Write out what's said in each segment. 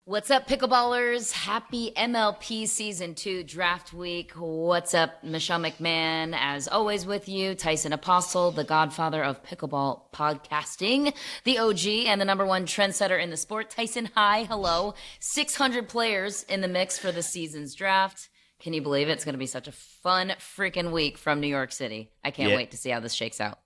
What's up, pickleballers? Happy MLP Season 2 Draft Week. What's up, Michelle McMahon? As always with you, Tyson Apostle, the godfather of pickleball podcasting, the OG, and the number one trendsetter in the sport. Tyson, hi, hello. 600 players in the mix for the season's draft. Can you believe it? It's going to be such a fun freaking week from New York City. I can't wait to see how this shakes out.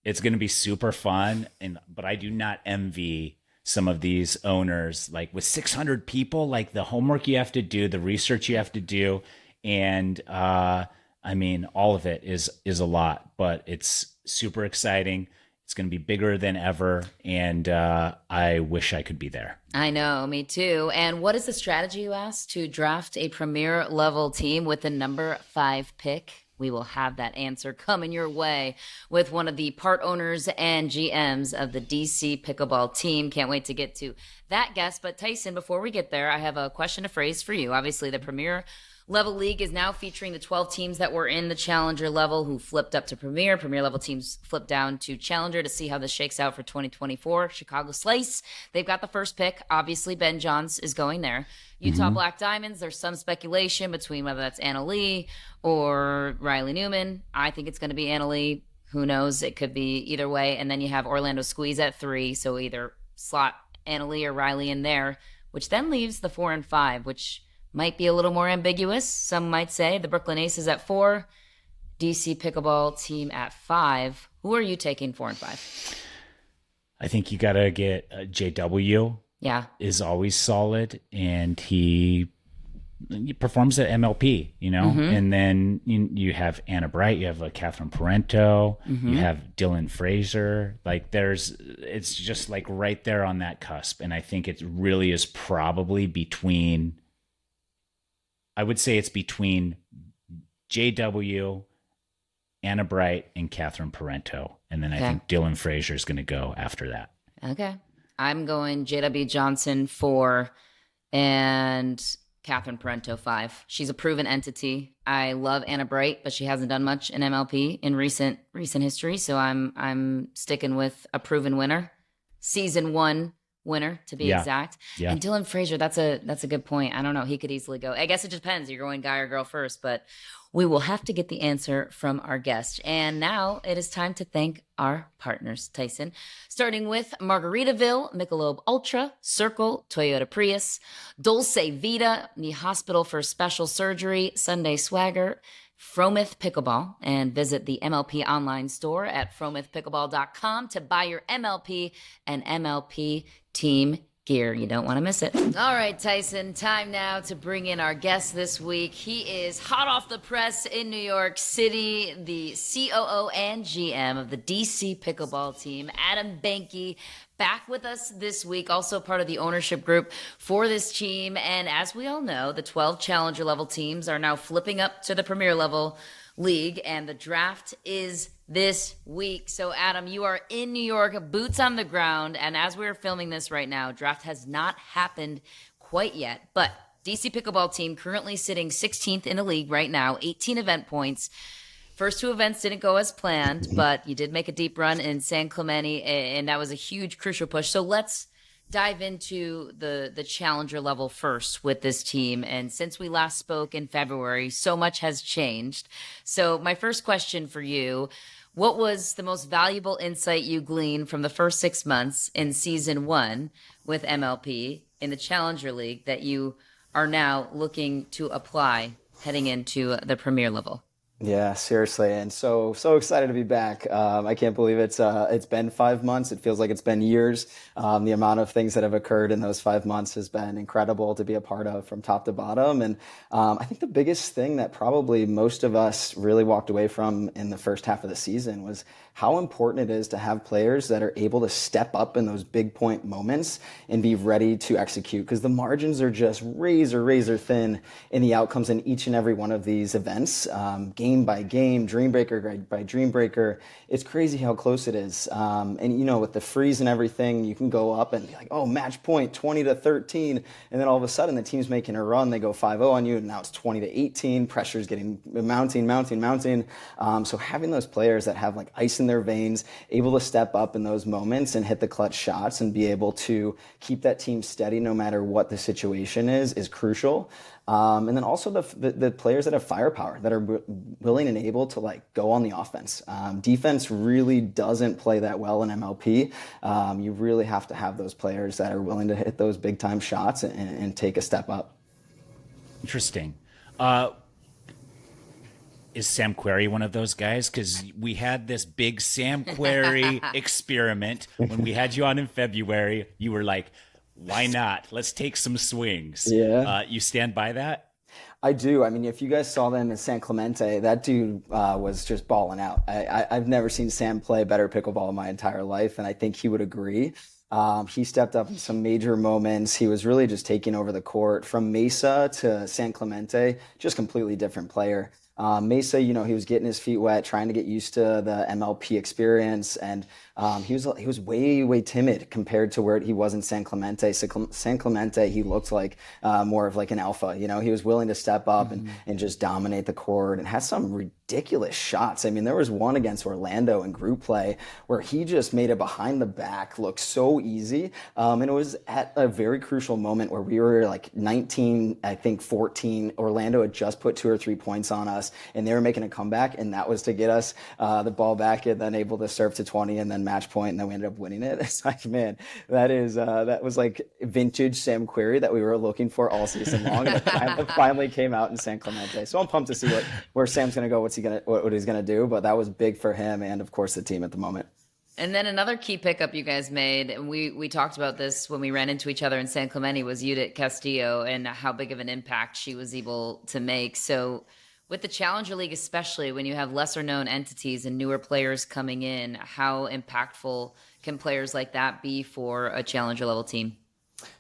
It's going to be super fun, but I do not envy some of these owners, like with 600 people, like the homework you have to do, the research you have to do. And I mean, all of it is a lot, but it's super exciting. It's going to be bigger than ever. And I wish I could be there. I know, me too. And what is the strategy, you asked, to draft a premier level team with the number 5 pick? We will have that answer coming your way with one of the part owners and GMs of the DC Pickleball Team. Can't wait to get to that guest. But Tyson, before we get there, I have a question to phrase for you. Obviously, the Premier Level League is now featuring the 12 teams that were in the Challenger level who flipped up to Premier. Premier level teams flipped down to Challenger to see how this shakes out for 2024. Chicago Slice, they've got the first pick. Obviously, Ben Johns is going there. Utah Black Diamonds, there's some speculation between whether that's Anna Lee or Riley Newman. I think it's going to be Anna Lee. Who knows? It could be either way. And then you have Orlando Squeeze at 3. So either slot Anna Lee or Riley in there, which then leaves the 4 and 5, which might be a little more ambiguous. Some might say the Brooklyn Aces at 4, DC Pickleball Team at 5. Who are you taking 4 and 5? I think you got to get JW. Yeah. Is always solid, and he performs at MLP, you know? And then you have Anna Bright, you have Catherine Parento, you have Dylan Fraser. Like it's just like right there on that cusp. And I think it really is probably between, I would say it's between JW, Anna Bright, and Catherine Parento. And then I think Dylan Fraser is going to go after that. Okay. I'm going JW Johnson 4 and Catherine Parento 5. She's a proven entity. I love Anna Bright, but she hasn't done much in MLP in recent history. So I'm sticking with a proven winner, season 1 winner to be exact. Yeah. And Dylan Fraser, that's a good point. I don't know. He could easily go. I guess it depends. You're going guy or girl first, but we will have to get the answer from our guest. And now it is time to thank our partners, Tyson. Starting with Margaritaville, Michelob Ultra, Cirkul, Toyota Prius, Dulce Vida, the Hospital for Special Surgery, Sunday Swagger, Frometh Pickleball, and visit the MLP online store at fromethpickleball.com to buy your MLP and MLP team gear. You don't want to miss it. All right, Tyson, time now to bring in our guest this week. He is hot off the press in New York City, the COO and GM of the DC Pickleball Team, Adam Behnke, back with us this week, also part of the ownership group for this team. And as we all know, the 12 Challenger level teams are now flipping up to the Premier level league, and the draft is this week. So Adam, you are in New York, boots on the ground, and as we're filming this right now, draft has not happened quite yet, but DC Pickleball Team currently sitting 16th in the league right now, 18 event points. First 2 events didn't go as planned, but you did make a deep run in San Clemente, and that was a huge crucial push. So let's dive into the challenger level first with this team. And since we last spoke in February, so much has changed. So my first question for you, what was the most valuable insight you gleaned from the first 6 months in season 1 with MLP in the Challenger League that you are now looking to apply heading into the Premier level? Yeah, seriously, and so excited to be back. I can't believe it's been 5 months. It feels like it's been years. The amount of things that have occurred in those 5 months has been incredible to be a part of from top to bottom. And I think the biggest thing that probably most of us really walked away from in the first half of the season was how important it is to have players that are able to step up in those big point moments and be ready to execute, because the margins are just razor thin in the outcomes in each and every one of these events. game by game, dream breaker by dream breaker. It's crazy how close it is. And you know, with the freeze and everything, you can go up and be like, oh, match point 20-13, and then all of a sudden the team's making a run, they go 5-0 on you, and now it's 20-18. Pressure's getting mounting. So having those players that have like ice in their veins, able to step up in those moments and hit the clutch shots and be able to keep that team steady no matter what the situation is crucial. And then also the players that have firepower, that are willing and able to like go on the offense. Defense really doesn't play that well in MLP. You really have to have those players that are willing to hit those big time shots and take a step up. Interesting. Is Sam Querrey one of those guys? Because we had this big Sam Querrey experiment when we had you on in February. You were like, why not? Let's take some swings. Yeah. You stand by that? I do. I mean, if you guys saw them in San Clemente, that dude was just balling out. I've never seen Sam play better pickleball in my entire life, and I think he would agree. He stepped up in some major moments. He was really just taking over the court. From Mesa to San Clemente, just completely different player. Mesa, you know, he was getting his feet wet, trying to get used to the MLP experience, and he was way timid compared to where he was in San Clemente. San Clemente, he looked like more of like an alpha. You know, he was willing to step up and just dominate the court and had some ridiculous shots. I mean, there was one against Orlando in group play where he just made it behind the back look so easy, and it was at a very crucial moment where we were like 19, I think 14. Orlando had just put 2 or 3 points on us, and they were making a comeback, and that was to get us the ball back and then able to serve to 20 and then match point, and then we ended up winning it. It's like, man, that was like vintage Sam Querrey that we were looking for all season long, and it finally came out in San Clemente. So I'm pumped to see where Sam's gonna go, what he's gonna do. But that was big for him and of course the team at the moment. And then another key pickup you guys made, and we talked about this when we ran into each other in San Clemente, was Judith Castillo and how big of an impact she was able to make. So with the Challenger League, especially when you have lesser known entities and newer players coming in, how impactful can players like that be for a Challenger level team?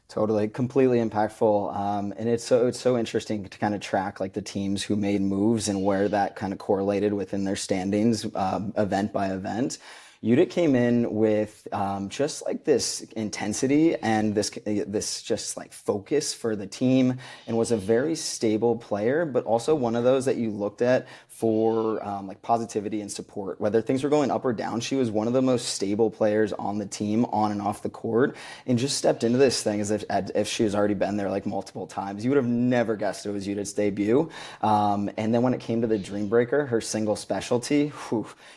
Totally, completely impactful. And it's so interesting to kind of track like the teams who made moves and where that kind of correlated within their standings, event by event. Judith came in with just like this intensity and this just like focus for the team, and was a very stable player, but also one of those that you looked at for like positivity and support. Whether things were going up or down, she was one of the most stable players on the team, on and off the court, and just stepped into this thing as if she has already been there like multiple times. You would have never guessed it was Judith's debut. And then when it came to the Dream Breaker, her single specialty,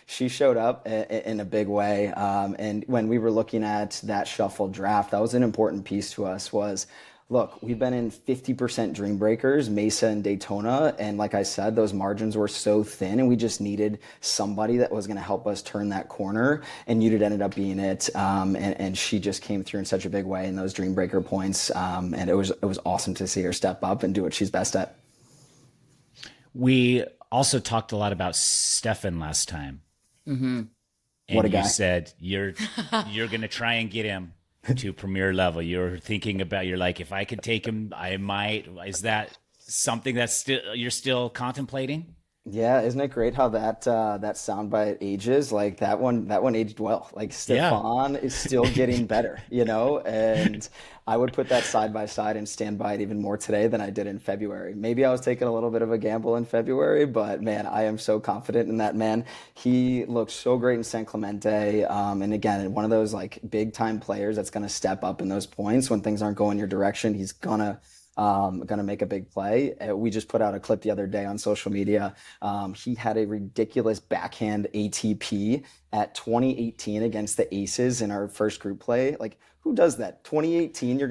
she showed up in a big way. And when we were looking at that shuffle draft, that was an important piece to us. Was, look, we've been in 50% Dream Breakers, Mesa and Daytona, and like I said, those margins were so thin, and we just needed somebody that was going to help us turn that corner, and Judith ended up being it, and she just came through in such a big way in those Dream Breaker points, and it was awesome to see her step up and do what she's best at. We also talked a lot about Stefan last time. Mm-hmm. And what a guy. You said you're going to try and get him to premier level. You're thinking about, you're like, if I could take him, I might. Is that something that's you're still contemplating? Yeah, isn't it great how that soundbite ages? Like that one aged well. Like Stefan is still getting better, you know? And I would put that side by side and stand by it even more today than I did in February. Maybe I was taking a little bit of a gamble in February, but man, I am so confident in that man. He looks so great in San Clemente. And again, one of those like big time players that's going to step up in those points when things aren't going your direction. He's gonna make a big play. We just put out a clip the other day on social media. He had a ridiculous backhand ATP at 2018 against the Aces in our first group play. Like, who does that? 2018, you're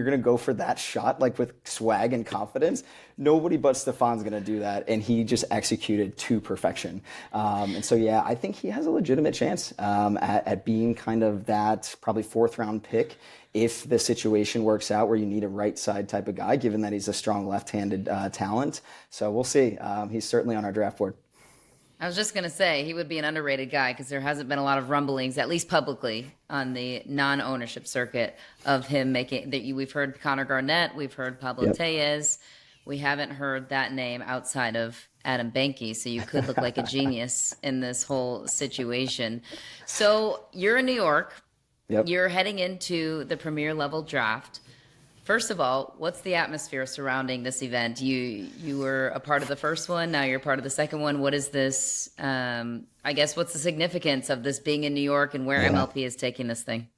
gonna go for that shot like with swag and confidence. Nobody but Stefan's gonna do that, and he just executed to perfection. And so yeah, I think he has a legitimate chance at being kind of that probably 4th round pick if the situation works out where you need a right side type of guy, given that he's a strong left-handed talent. So we'll see. He's certainly on our draft board. I was just going to say he would be an underrated guy because there hasn't been a lot of rumblings, at least publicly, on the non-ownership circuit of him making that. We've heard Connor Garnett, we've heard Pablo Tellez. We haven't heard that name outside of Adam Behnke, so you could look like a genius in this whole situation. So you're in New York. Yep. You're heading into the premier level draft. First of all, what's the atmosphere surrounding this event? You were a part of the first one, now you're part of the second one. What is this? I guess what's the significance of this being in New York and where MLP is taking this thing?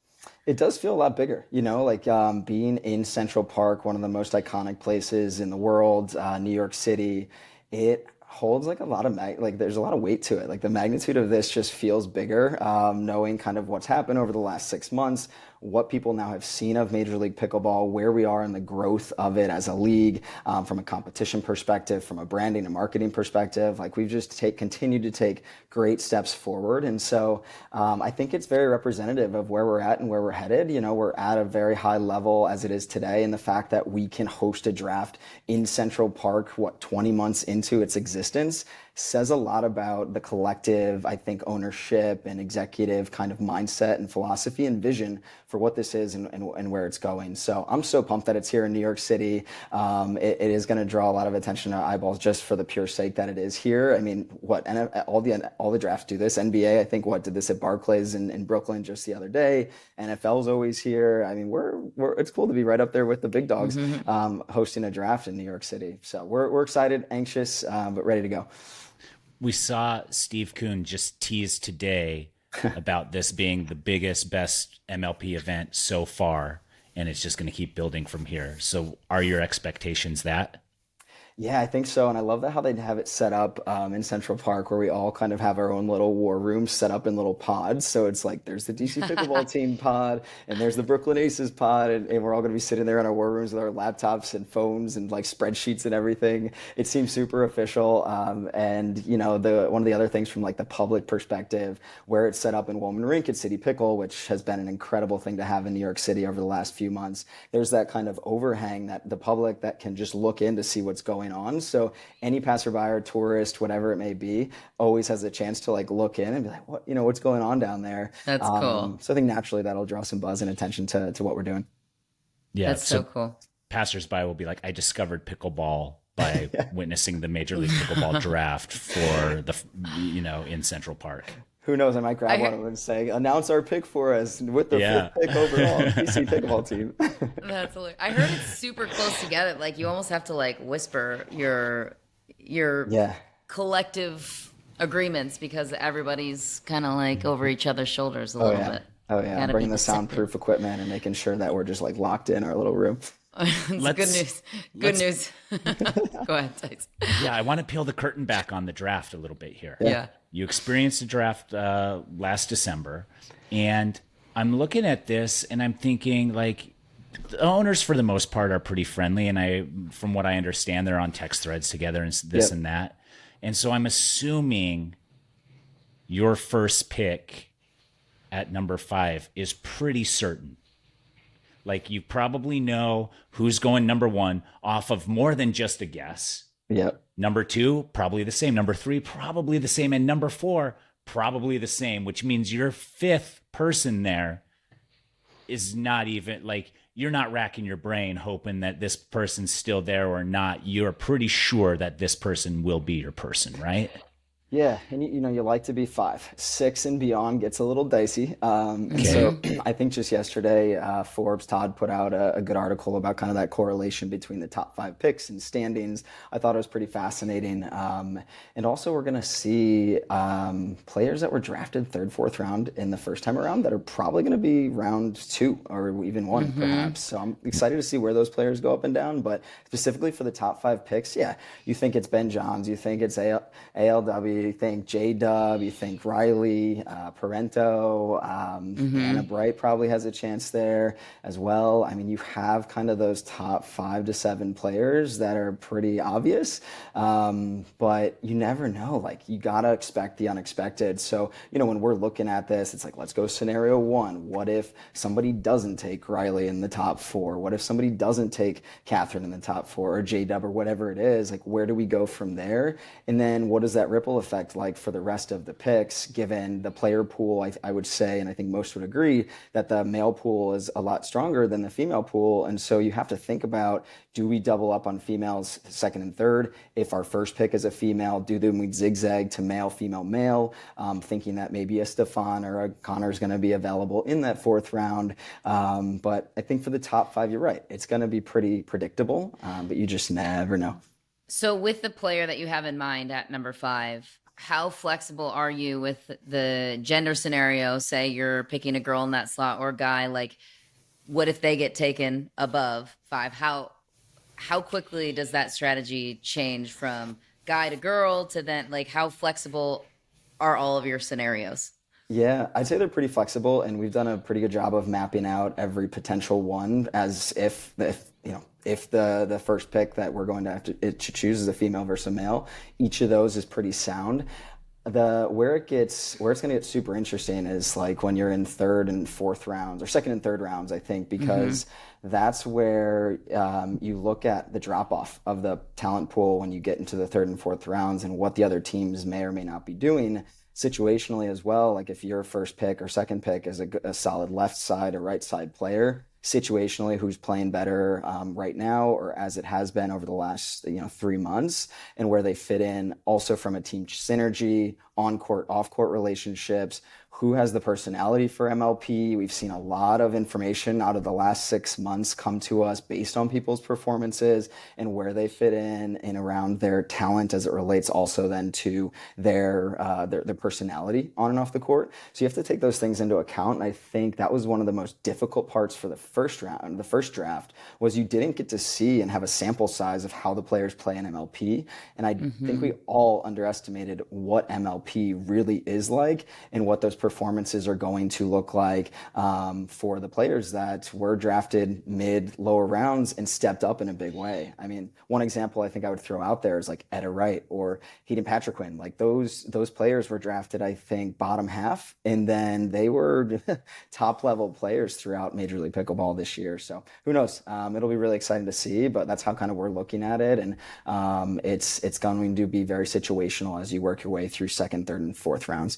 It does feel a lot bigger, like being in Central Park, one of the most iconic places in the world, New York City. It holds like a lot of there's a lot of weight to it. Like the magnitude of this just feels bigger, knowing kind of what's happened over the last 6 months, what people now have seen of Major League Pickleball, where we are in the growth of it as a league, from a competition perspective, from a branding and marketing perspective. Like we've just continued to take great steps forward. And so I think it's very representative of where we're at and where we're headed. We're at a very high level as it is today. And the fact that we can host a draft in Central Park, 20 months into its existence, says a lot about the collective, I think, ownership and executive kind of mindset and philosophy and vision for what this is and where it's going. So I'm so pumped that it's here in New York City. It is going to draw a lot of attention to eyeballs just for the pure sake that it is here. I mean, all the drafts do this. NBA, I think, did this at Barclays in Brooklyn just the other day. NFL's always here. I mean, it's cool to be right up there with the big dogs, hosting a draft in New York City. So we're excited, anxious, but ready to go. We saw Steve Kuhn just tease today about this being the biggest, best MLP event so far, and it's just going to keep building from here. So are your expectations that? Yeah, I think so. And I love how they have it set up in Central Park, where we all kind of have our own little war rooms set up in little pods. So it's like there's the DC Pickleball Team pod, and there's the Brooklyn Aces pod, and we're all going to be sitting there in our war rooms with our laptops and phones and like spreadsheets and everything. It seems super official. And one of the other things from like the public perspective, where it's set up in Woolman Rink at City Pickle, which has been an incredible thing to have in New York City over the last few months. There's that kind of overhang that the public that can just look in to see what's going on. So any passerby or tourist, whatever it may be, always has a chance to like look in and be like, what's going on down there? That's cool. So I think naturally that'll draw some buzz and attention to what we're doing. Yeah, that's so cool. Passersby will be like, I discovered pickleball by witnessing the Major League Pickleball draft for in Central Park. Who knows? I might grab one of them and say, announce our pick for us with the fifth pick overall, DC Pickleball Team. That's hilarious. I heard it's super close together. Like you almost have to like whisper your collective agreements because everybody's kind of like over each other's shoulders a little bit. Oh yeah, I'm bringing the soundproof equipment and making sure that we're just like locked in our little room. Good news. Good news. Go ahead, Tice. Yeah, I want to peel the curtain back on the draft a little bit here. Yeah. You experienced the draft last December, and I'm looking at this and I'm thinking like the owners for the most part are pretty friendly, and from what I understand, they're on text threads together and this and that. And so I'm assuming your first pick at number 5 is pretty certain. Like you probably know who's going number 1 off of more than just a guess. Yep. Number 2, probably the same. Number 3, probably the same. And number 4, probably the same, which means your 5th person there is not even like, you're not racking your brain hoping that this person's still there or not. You're pretty sure that this person will be your person, right? Yeah, and you like to be 5. 6 and beyond gets a little dicey. And so I think just yesterday, Forbes, Todd put out a good article about kind of that correlation between the top 5 picks and standings. I thought it was pretty fascinating. And also we're going to see players that were drafted 3rd, 4th round in the first time around that are probably going to be round 2 or even 1 perhaps. So I'm excited to see where those players go up and down. But specifically for the top 5 picks, you think it's Ben Johns, you think it's ALW, you think J-Dub, you think Riley, Parento, Anna Bright probably has a chance there as well. I mean, you have kind of those top 5 to 7 players that are pretty obvious, but you never know. Like, you got to expect the unexpected. So, when we're looking at this, it's like, let's go scenario 1. What if somebody doesn't take Riley in the top 4? What if somebody doesn't take Catherine in the top 4 or J-Dub or whatever it is? Like, where do we go from there? And then what does that ripple effect like for the rest of the picks, given the player pool? I would say, and I think most would agree, that the male pool is a lot stronger than the female pool. And so you have to think about, do we double up on females second and third? If our first pick is a female, then we zigzag to male, female, male, thinking that maybe a Stefan or a Connor is going to be available in that fourth round. But I think for the top 5, you're right. It's going to be pretty predictable, but you just never know. So with the player that you have in mind at number 5, how flexible are you with the gender scenario? Say you're picking a girl in that slot or a guy, like what if they get taken above 5? How quickly does that strategy change from guy to girl to then, like, how flexible are all of your scenarios? Yeah, I'd say they're pretty flexible, and we've done a pretty good job of mapping out every potential one as if the first pick that we're going to have to choose is a female versus a male. Each of those is pretty sound. Where it's going to get super interesting is like when you're in third and fourth rounds, or second and third rounds, I think, because that's where you look at the drop off of the talent pool when you get into the third and fourth rounds and what the other teams may or may not be doing situationally as well. Like if your first pick or second pick is a solid left side or right side player, situationally who's playing better right now or as it has been over the last 3 months, and where they fit in also from a team synergy, on-court, off-court relationships, who has the personality for MLP. We've seen a lot of information out of the last 6 months come to us based on people's performances and where they fit in and around their talent as it relates also then to their personality on and off the court. So you have to take those things into account. And I think that was one of the most difficult parts for the first round, the first draft, was you didn't get to see and have a sample size of how the players play in MLP. And I think we all underestimated what MLP really is like and what those performances are going to look like for the players that were drafted lower rounds and stepped up in a big way. I mean, one example I think I would throw out there is like Etta Wright or Hayden Patriquin. Like those players were drafted, I think, bottom half, and then they were top level players throughout Major League Pickleball this year. So who knows? It'll be really exciting to see, but that's how kind of we're looking at it. And it's going to be very situational as you work your way through second, third, and fourth rounds.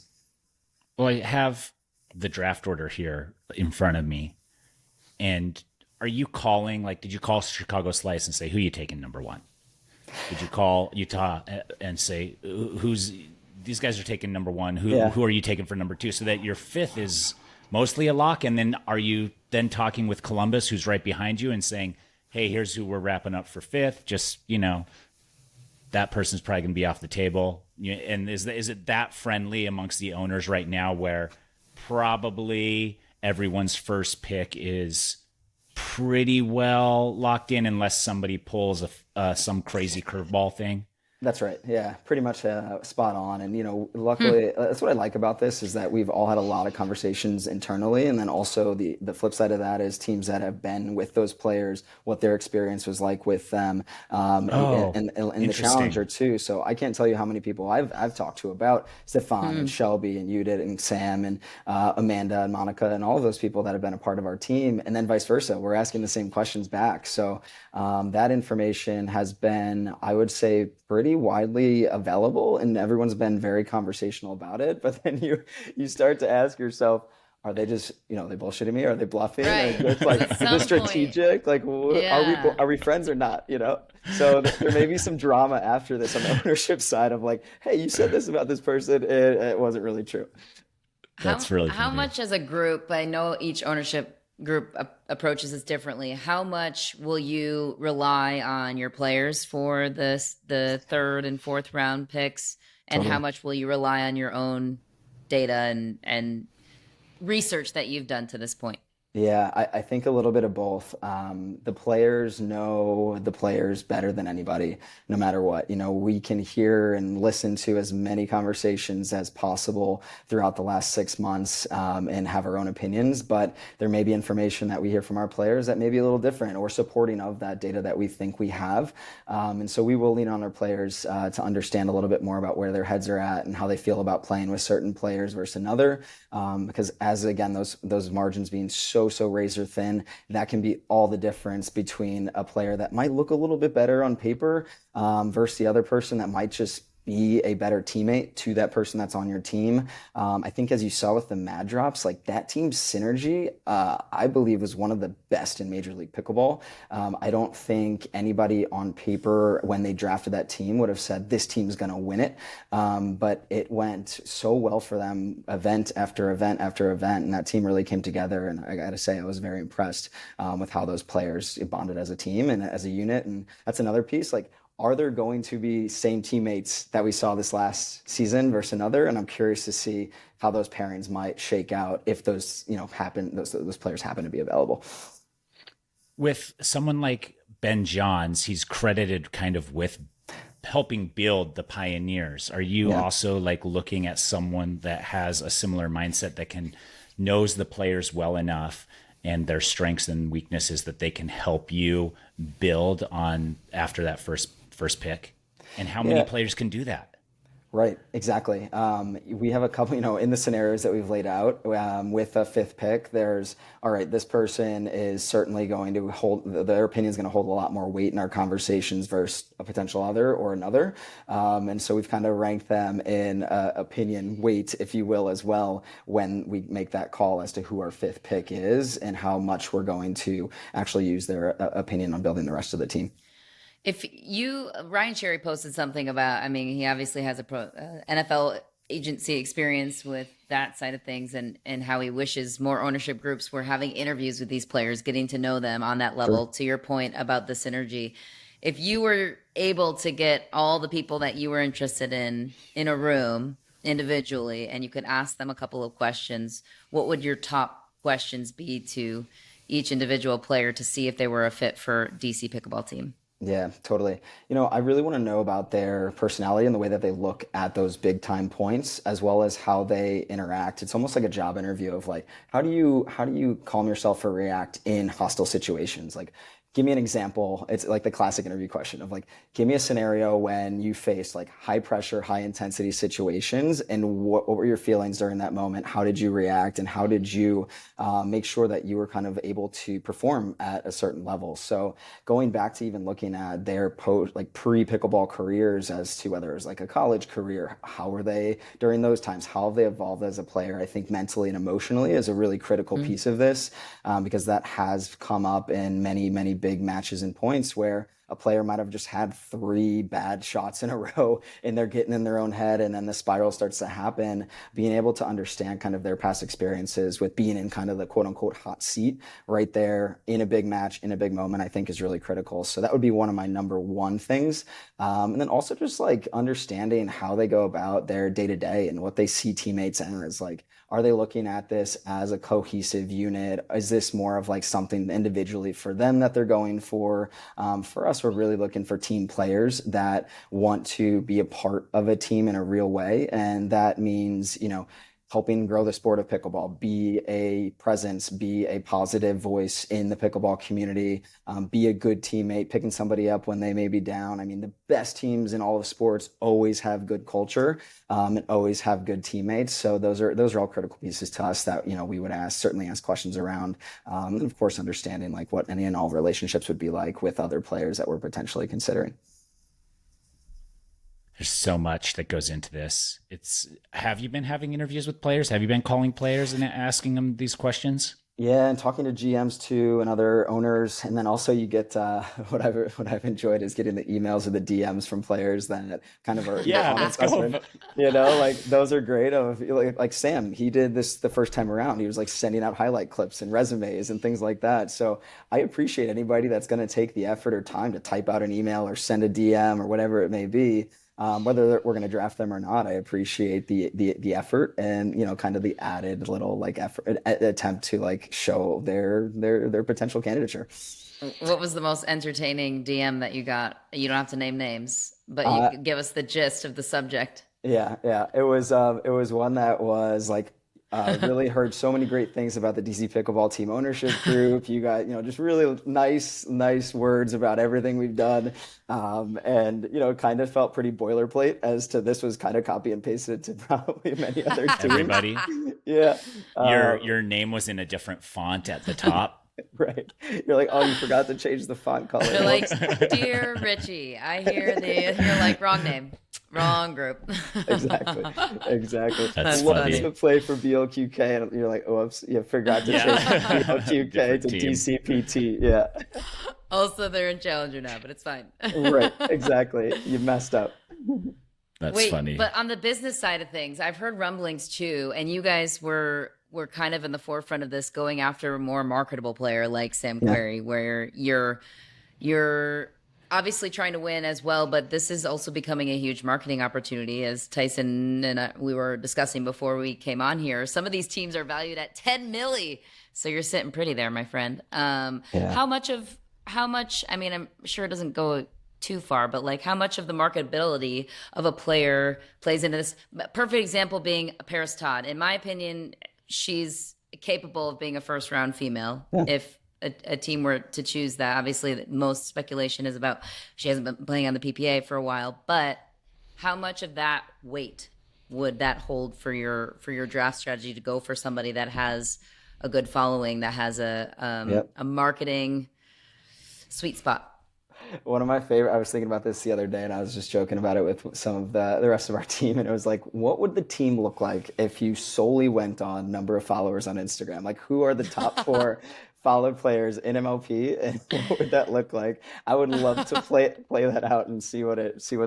Well, I have the draft order here in front of me. And are you calling, like, did you call Chicago Slice and say, who are you taking number 1? Did you call Utah and say, these guys are taking number 1. Who are you taking for number 2? So that your 5th is mostly a lock. And then are you then talking with Columbus, who's right behind you, and saying, hey, here's who we're wrapping up for 5th. Just, that person's probably going to be off the table. And is it that friendly amongst the owners right now where probably everyone's first pick is pretty well locked in unless somebody pulls some crazy curveball thing? That's right. Yeah, pretty much spot on. And, luckily, that's what I like about this is that we've all had a lot of conversations internally. And then also the flip side of that is teams that have been with those players, what their experience was like with them and the challenger too. So I can't tell you how many people I've talked to about Stefan and Shelby and Judith and Sam and Amanda and Monica and all of those people that have been a part of our team. And then vice versa. We're asking the same questions back. So that information has been, I would say, pretty widely available, and everyone's been very conversational about it. But then you start to ask yourself, are they just, they bullshitting me? Are they bluffing? Right. It's like, is this strategic? Like, are we friends or not? So there may be some drama after this on the ownership side of like, hey, you said this about this person, and it wasn't really true. That's really how much as a group, I know each ownership group approaches this differently. How much will you rely on your players for the third and fourth round picks, and how much will you rely on your own data and research that you've done to this point? Yeah, I think a little bit of both. The players know the players better than anybody, no matter what. We can hear and listen to as many conversations as possible throughout the last 6 months and have our own opinions. But there may be information that we hear from our players that may be a little different or supporting of that data that we think we have. And so we will lean on our players to understand a little bit more about where their heads are at and how they feel about playing with certain players versus another. Because again, those margins being so razor thin, that can be all the difference between a player that might look a little bit better on paper versus the other person that might just be a better teammate to that person that's on your team. I think as you saw with the Mad Drops, like that team's synergy, I believe was one of the best in Major League Pickleball. I don't think anybody on paper when they drafted that team would have said this team's going to win it. But it went so well for them, event after event after event, and that team really came together. And I got to say, I was very impressed with how those players bonded as a team and as a unit. And that's another piece. Like, are there going to be same teammates that we saw this last season versus another? And I'm curious to see how those pairings might shake out if those, happen. Those players happen to be available. With someone like Ben Johns, he's credited kind of with helping build the pioneers. Are you also like looking at someone that has a similar mindset that knows the players well enough and their strengths and weaknesses that they can help you build on after that first pick? And how many players can do that? Right, exactly. We have a couple, in the scenarios that we've laid out with a fifth pick, all right, this person is certainly going to their opinion is going to hold a lot more weight in our conversations versus a potential other or another. And so we've kind of ranked them in opinion weight, if you will, as well, when we make that call as to who our fifth pick is and how much we're going to actually use their opinion on building the rest of the team. Ryan Cherry posted something about, he obviously has a NFL agency experience with that side of things and how he wishes more ownership groups were having interviews with these players, getting to know them on that level. Sure. To your point about the synergy, if you were able to get all the people that you were interested in a room individually and you could ask them a couple of questions, what would your top questions be to each individual player to see if they were a fit for DC Pickleball Team? Yeah, totally. I really want to know about their personality and the way that they look at those big time points, as well as how they interact. It's almost like a job interview of like, how do you calm yourself or react in hostile situations? Like, give me an example. It's like the classic interview question of like, give me a scenario when you face like high pressure, high intensity situations, and what were your feelings during that moment? How did you react, and how did you make sure that you were kind of able to perform at a certain level? So going back to even looking at their pre-pickleball careers as to whether it was like a college career, how were they during those times? How have they evolved as a player? I think mentally and emotionally is a really critical piece of this because that has come up in many, many big matches and points where a player might have just had 3 bad shots in a row and they're getting in their own head, and then the spiral starts to happen. Being able to understand kind of their past experiences with being in kind of the quote unquote hot seat right there in a big match, in a big moment, I think is really critical. So that would be one of my number one things. And then also just like understanding how they go about their day to day and what they see teammates as. Like, are they looking at this as a cohesive unit? Is this more of like something individually for them that they're going for? For us, we're really looking for team players that want to be a part of a team in a real way. And that means, helping grow the sport of pickleball, be a presence, be a positive voice in the pickleball community, be a good teammate, picking somebody up when they may be down. The best teams in all of sports always have good culture and always have good teammates. So those are all critical pieces to us that, we would certainly ask questions around. And of course, understanding like what any and all relationships would be like with other players that we're potentially considering. There's so much that goes into this. Have you been having interviews with players? Have you been calling players and asking them these questions? Yeah, and talking to GMs too and other owners. And then also you get what I've enjoyed is getting the emails or the DMs from players that kind of are let's go. Like those are great. Like Sam, he did this the first time around. He was like sending out highlight clips and resumes and things like that. So I appreciate anybody that's going to take the effort or time to type out an email or send a DM or whatever it may be. Whether we're going to draft them or not, I appreciate the effort and kind of the added little like effort attempt to like show their potential candidature. What was the most entertaining DM that you got? You don't have to name names, but you could give us the gist of the subject. Yeah. It was one that was like, really heard so many great things about the DC Pickleball Team ownership group. You got, just really nice words about everything we've done. And, kind of felt pretty boilerplate as to this was kind of copy and pasted to probably many other teams. Everybody. Yeah. Your name was in a different font at the top. Right. You're like, oh, you forgot to change the font color. You're like, dear Richie, I hear you're like, wrong name. Wrong group. Exactly. That's Love funny. to play for BLQK, and you're like, oops, you forgot to change BLQK Different to team. DCPT. Yeah. Also, they're in Challenger now, but it's fine. Right. Exactly. You messed up. That's Wait, funny. but on the business side of things, I've heard rumblings too, and you guys were kind of in the forefront of this, going after a more marketable player like Sam Querrey, where you're obviously trying to win as well, but this is also becoming a huge marketing opportunity, as Tyson and we were discussing before we came on here. Some of these teams are valued at 10 milli, so you're sitting pretty there, my friend. How much? I mean, I'm sure it doesn't go too far, but like how much of the marketability of a player plays into this? Perfect example being Paris Todd. In my opinion, she's capable of being a first round female if a team were to choose that. Obviously, most speculation is about she hasn't been playing on the PPA for a while, but how much of that weight would that hold for your draft strategy to go for somebody that has a good following, that has a marketing sweet spot? One of my favorite, I was thinking about this the other day, and I was just joking about it with some of the rest of our team, and it was like, what would the team look like if you solely went on number of followers on Instagram? Like, who are the top 4 followed players in MLP, and what would that look like? I would love to play that out and see what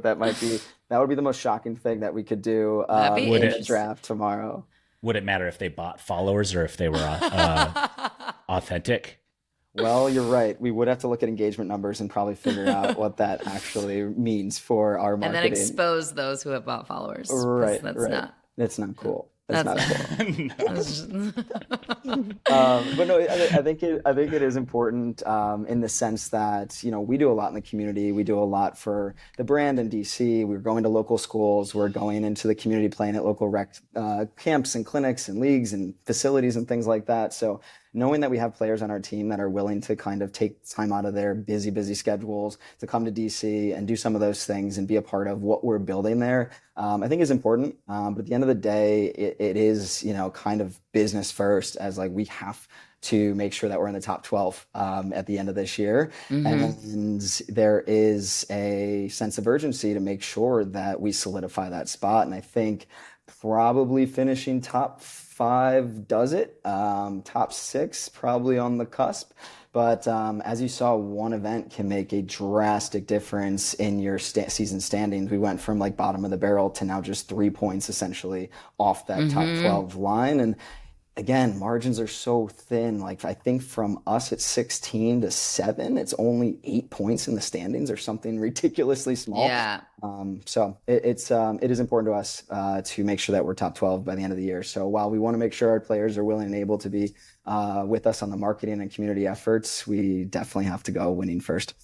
that might be. That would be the most shocking thing that we could do in a draft tomorrow. Would it matter if they bought followers or if they were authentic? Well, you're right. We would have to look at engagement numbers and probably figure out what that actually means for our marketing. And then expose those who have bought followers. Right, that's right. That's not cool. That's not cool. That's But no, I think it is important in the sense that, you know, we do a lot in the community. We do a lot for the brand in DC. We're going to local schools. We're going into the community, playing at local rec camps and clinics and leagues and facilities and things like that. So knowing that we have players on our team that are willing to kind of take time out of their busy schedules to come to DC and do some of those things and be a part of what we're building there, I think is important. But at the end of the day, it is, you know, kind of business first, as like we have to make sure that we're in the top 12 at the end of this year. And there is a sense of urgency to make sure that we solidify that spot. And I think probably finishing top 5 does it. Top 6 probably on the cusp. But as you saw, one event can make a drastic difference in your season standings. We went from like bottom of the barrel to now just 3 points essentially off that top 12 line. And again, margins are so thin. Like I think from us at 16 to 7, it's only 8 points in the standings or something ridiculously small. Yeah. So it is important to us to make sure that we're top 12 by the end of the year. So while we want to make sure our players are willing and able to be with us on the marketing and community efforts, we definitely have to go winning first.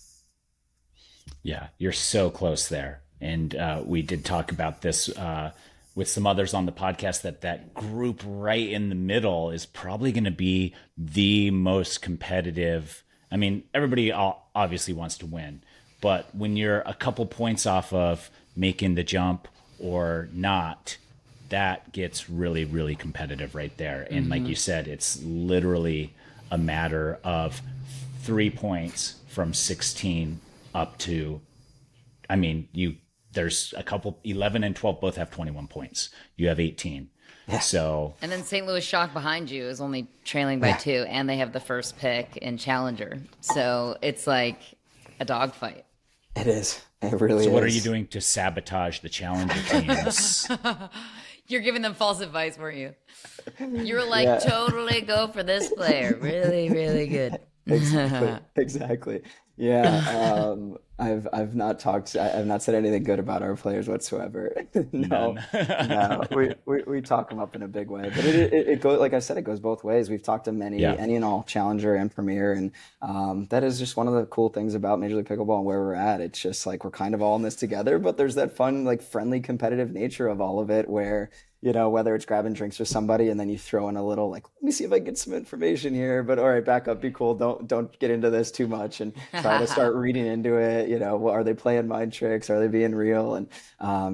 Yeah, you're so close there. And we did talk about this with some others on the podcast, that group right in the middle is probably going to be the most competitive. I mean, everybody obviously wants to win, but when you're a couple points off of making the jump or not, that gets really, really competitive right there. And like you said, it's literally a matter of 3 points from 16 up to, I mean, there's a couple, 11 and 12 both have 21 points. You have 18. Yeah. So, and then St. Louis Shock behind you is only trailing by 2, and they have the first pick in Challenger. So it's like a dogfight. It is. It really is. So what are you doing to sabotage the Challenger teams? You're giving them false advice, weren't you? You were like, totally go for this player. Really, really good. Exactly. Yeah. I've not said anything good about our players whatsoever. No. We talk them up in a big way, but it goes, like I said, it goes both ways. We've talked to any and all Challenger and Premier, and that is just one of the cool things about Major League Pickleball and where we're at. It's just like we're kind of all in this together, but there's that fun, like friendly, competitive nature of all of it where, you know, whether it's grabbing drinks with somebody and then you throw in a little like, let me see if I can get some information here, but all right, back up, be cool. Don't get into this too much and try to start reading into it. You know, are they playing mind tricks? Are they being real? And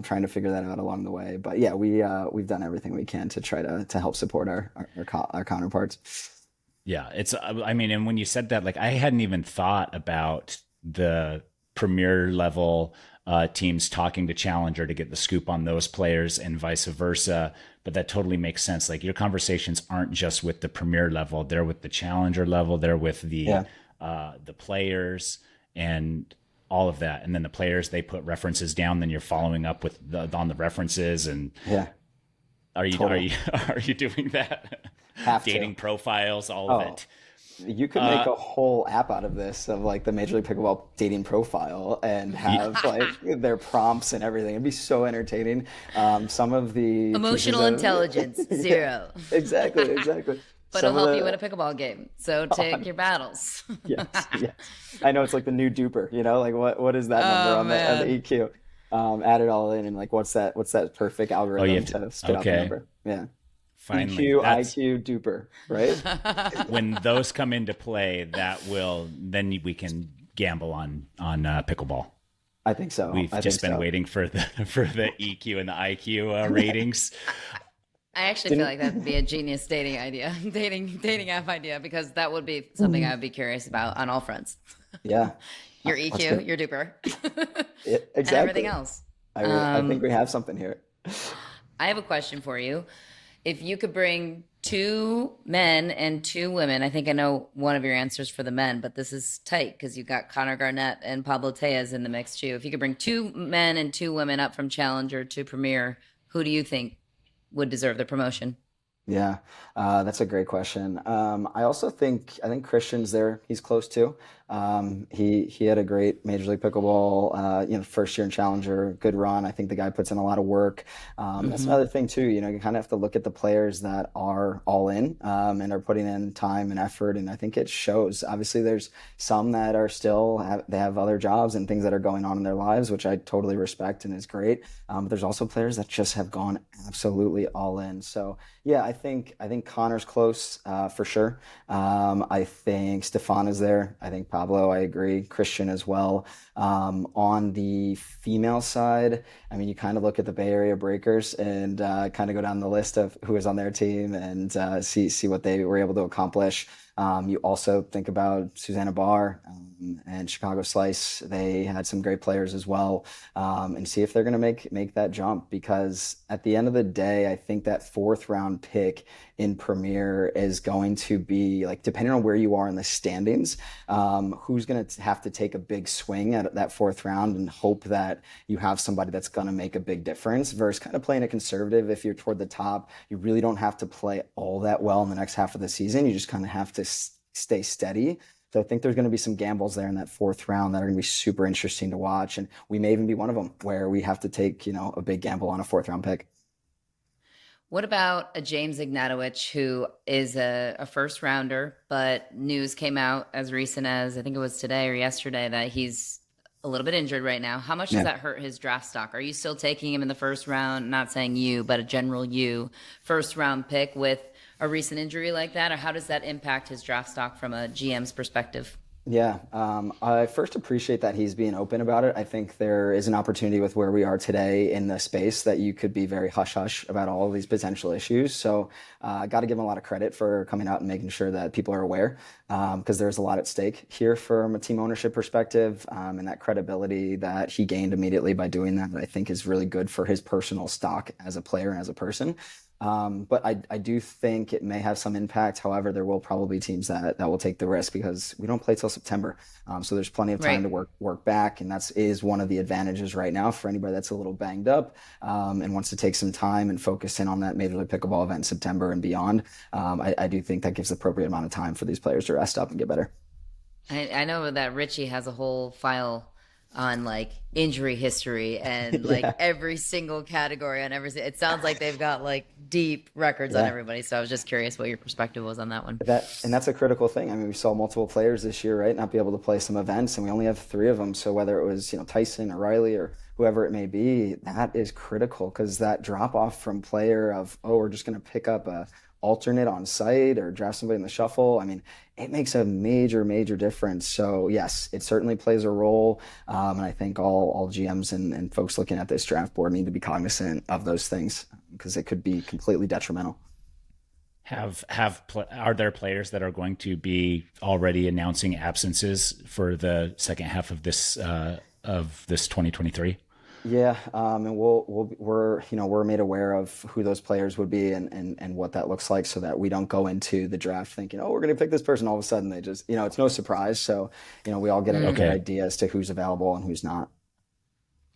trying to figure that out along the way. But yeah, we've done everything we can to try to help support our counterparts. Yeah, it's, I mean, and when you said that, like I hadn't even thought about the premier level teams talking to challenger to get the scoop on those players and vice versa. But that totally makes sense. Like your conversations aren't just with the premier level; they're with the challenger level. They're with the players and all of that. And then the players, they put references down. Then you're following up with on the references. And are you doing that? Dating profiles, all of it. You could make a whole app out of this, of like the Major League Pickleball dating profile, and have like their prompts and everything. It'd be so entertaining. Some of the emotional intelligence, 0. Exactly. But it'll help you win a pickleball game. So take your battles. Yes. I know, it's like the new duper, like what is that number on the EQ? Add it all in, and like what's that perfect algorithm to spit out the number? Yeah. Finally, EQ, IQ, duper, right? When those come into play, then we can gamble on pickleball. I think so. We've just been waiting for the EQ and the IQ ratings. I actually feel like that would be a genius dating app idea, because that would be something I would be curious about on all fronts. Yeah. Your EQ, your duper. Exactly. And everything else. I think we have something here. I have a question for you. If you could bring 2 men and 2 women, I think I know one of your answers for the men, but this is tight because you've got Connor Garnett and Pablo Tejas in the mix too. If you could bring 2 men and 2 women up from Challenger to Premier, who do you think would deserve the promotion? Yeah, that's a great question. I think Christian's there. He's close too. He had a great Major League Pickleball, first year in Challenger, good run. I think the guy puts in a lot of work. That's another thing too. You kind of have to look at the players that are all in and are putting in time and effort, and I think it shows. Obviously, there's some that are they have other jobs and things that are going on in their lives, which I totally respect and is great. But there's also players that just have gone absolutely all in. So yeah, I think Connor's close for sure. I think Stefan is there. I think Pablo, I agree. Christian as well. On the female side, I mean, you kind of look at the Bay Area Breakers and kind of go down the list of who is on their team and see what they were able to accomplish. You also think about Susanna Barr and Chicago Slice. They had some great players as well, and see if they're going to make that jump, because at the end of the day, I think that 4th round pick in Premier is going to be, like, depending on where you are in the standings, who's going to have to take a big swing at that 4th round and hope that you have somebody that's going to make a big difference, versus kind of playing a conservative. If you're toward the top, you really don't have to play all that well in the next half of the season. You just kind of have to stay steady. So I think there's going to be some gambles there in that 4th round that are going to be super interesting to watch. And we may even be one of them where we have to take, a big gamble on a 4th round pick. What about a James Ignatowicz, who is a first rounder, but news came out as recent as, I think it was today or yesterday, that he's a little bit injured right now. How much does that hurt his draft stock? Are you still taking him in the first round? Not saying you, but a general first round pick with a recent injury like that? Or how does that impact his draft stock from a GM's perspective? Yeah, I first appreciate that he's being open about it. I think there is an opportunity with where we are today in the space that you could be very hush-hush about all of these potential issues. So I got to give him a lot of credit for coming out and making sure that people are aware, because there's a lot at stake here from a team ownership perspective, and that credibility that he gained immediately by doing that, I think is really good for his personal stock as a player and as a person. But I do think it may have some impact. However, there will probably be teams that will take the risk, because we don't play till September. So there's plenty of time to work back. And that is one of the advantages right now for anybody that's a little banged up and wants to take some time and focus in on that Major League Pickleball event in September and beyond. I do think that gives the appropriate amount of time for these players to rest up and get better. I know that Richie has a whole file on like injury history and like every single category on it sounds like they've got like deep records on everybody. So I was just curious what your perspective was on that one. That's a critical thing. I mean, we saw multiple players this year, right, not be able to play some events, and we only have 3 of them. So whether it was, Tyson or Riley or whoever it may be, that is critical, because that drop off from player of, we're just going to pick up a alternate on site or draft somebody in the shuffle, I mean, it makes a major, major difference. So yes, it certainly plays a role. And I think all GMs and folks looking at this draft board need to be cognizant of those things, because it could be completely detrimental. Are there players that are going to be already announcing absences for the second half of this 2023? Yeah, and we're made aware of who those players would be and what that looks like, so that we don't go into the draft thinking, oh, we're going to pick this person. All of a sudden, they just, it's no surprise. So, we all get a good idea as to who's available and who's not.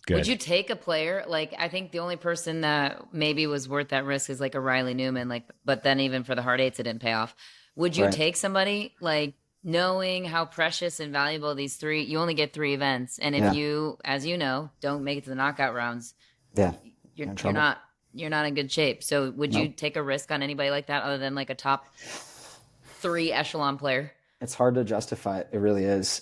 Good. Would you take a player? Like, I think the only person that maybe was worth that risk is like a Riley Newman. Like, but then even for the hard eights, it didn't pay off. Would you Right. take somebody like knowing how precious and valuable these three? You only get 3 events, and if Yeah. you, as you know, don't make it to the knockout rounds, Yeah, you're in you're trouble. not in good shape. So, would you No. take a risk on anybody like that, other than like a top 3 echelon player? It's hard to justify it. It really is.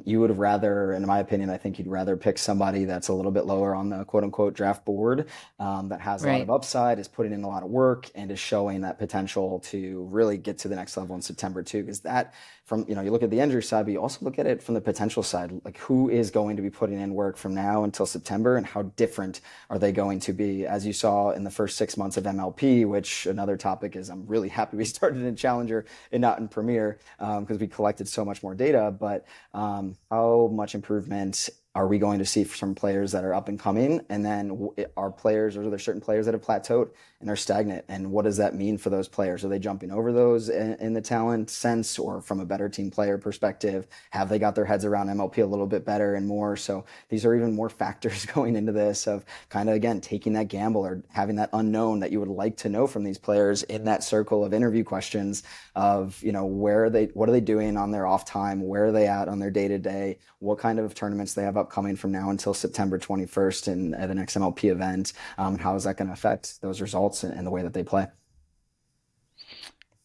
You would have rather, in my opinion, I think you'd rather pick somebody that's a little bit lower on the quote unquote draft board, that has a lot of Right. upside, is putting in a lot of work, and is showing that potential to really get to the next level in September too. Because that, from, you look at the injury side, but you also look at it from the potential side. Like, who is going to be putting in work from now until September, and how different are they going to be? As you saw in the first 6 months of MLP, which another topic is, I'm really happy we started in Challenger and not in Premier, because we collected so much more data. But how much improvement are we going to see from players that are up and coming? And then are there certain players that have plateaued and are stagnant? And what does that mean for those players? Are they jumping over those in the talent sense, or from a better team player perspective? Have they got their heads around MLP a little bit better and more? So these are even more factors going into this, of kind of, again, taking that gamble, or having that unknown that you would like to know from these players in that circle of interview questions of, what are they doing on their off time? Where are they at on their day to day? What kind of tournaments they have upcoming from now until September 21st and at the next MLP event? How is that going to affect those results and the way that they play?